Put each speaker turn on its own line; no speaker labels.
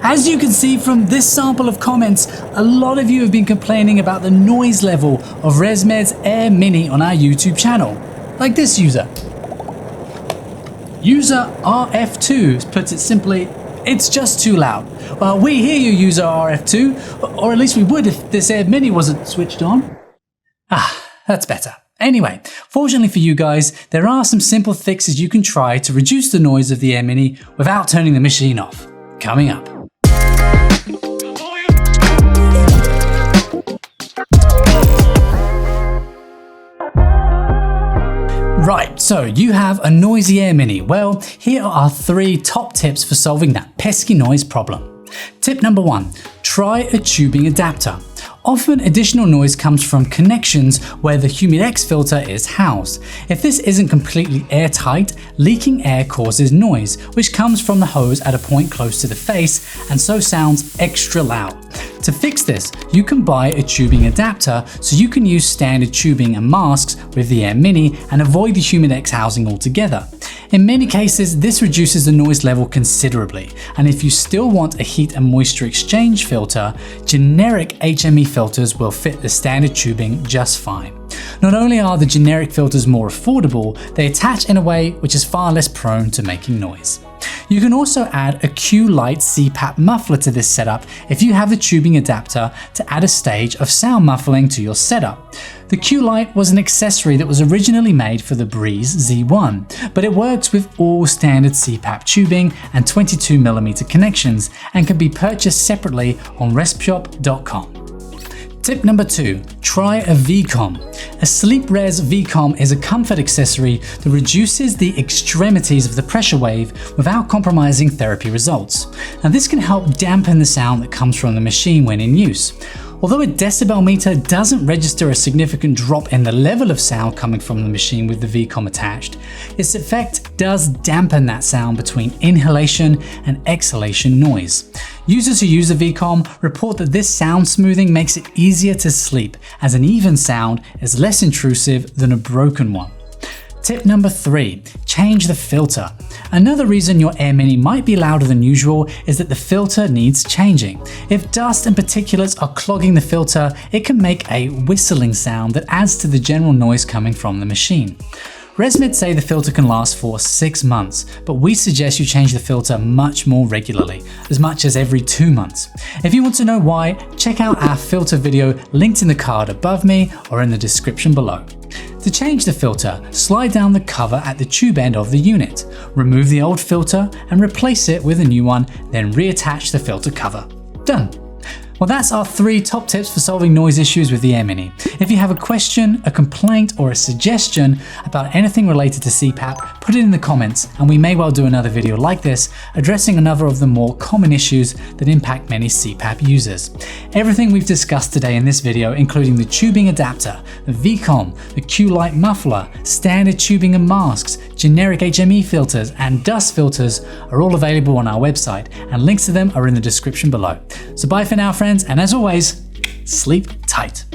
As you can see from this sample of comments, a lot of you have been complaining about the noise level of ResMed's AirMini on our YouTube channel. Like this user. User RF2 puts it simply, it's just too loud. Well, we hear you, user RF2, or at least we would if this AirMini wasn't switched on. That's better. Anyway, fortunately for you guys, there are some simple fixes you can try to reduce the noise of the AirMini without turning the machine off. Coming up. Right, so you have a noisy AirMini. Well, here are 3 top tips for solving that pesky noise problem. Tip number 1, try a tubing adapter. Often additional noise comes from connections where the Humidex filter is housed. If this isn't completely airtight, leaking air causes noise, which comes from the hose at a point close to the face and so sounds extra loud. To fix this, you can buy a tubing adapter so you can use standard tubing and masks with the AirMini and avoid the Humidex housing altogether. In many cases, this reduces the noise level considerably, and if you still want a heat and moisture exchange filter, generic HME filters will fit the standard tubing just fine. Not only are the generic filters more affordable, they attach in a way which is far less prone to making noise. You can also add a q-lite CPAP muffler to this setup if you have the tubing adapter to add a stage of sound muffling to your setup. The q-lite was an accessory that was originally made for the Breeze Z1, but it works with all standard CPAP tubing and 22mm connections and can be purchased separately on Respshop.com. Tip number 2, try a VCOM. A SleepRes VCOM is a comfort accessory that reduces the extremities of the pressure wave without compromising therapy results. And this can help dampen the sound that comes from the machine when in use. Although a decibel meter doesn't register a significant drop in the level of sound coming from the machine with the VCOM attached, its effect does dampen that sound between inhalation and exhalation noise. Users who use the VCOM report that this sound smoothing makes it easier to sleep, as an even sound is less intrusive than a broken one. Tip number 3, change the filter. Another reason your AirMini might be louder than usual is that the filter needs changing. If dust and particulates are clogging the filter, it can make a whistling sound that adds to the general noise coming from the machine. ResMed say the filter can last for 6 months, but we suggest you change the filter much more regularly, as much as every 2 months. If you want to know why, check out our filter video linked in the card above me or in the description below. To change the filter, slide down the cover at the tube end of the unit, remove the old filter and replace it with a new one, then reattach the filter cover. Done. Well, that's our 3 top tips for solving noise issues with the AirMini. If you have a question, a complaint, or a suggestion about anything related to CPAP, put it in the comments and we may well do another video like this, addressing another of the more common issues that impact many CPAP users. Everything we've discussed today in this video, including the tubing adapter, the VCOM, the q-lite muffler, standard tubing and masks, generic HME filters, and dust filters are all available on our website, and links to them are in the description below. So bye for now, friends, and as always, sleep tight.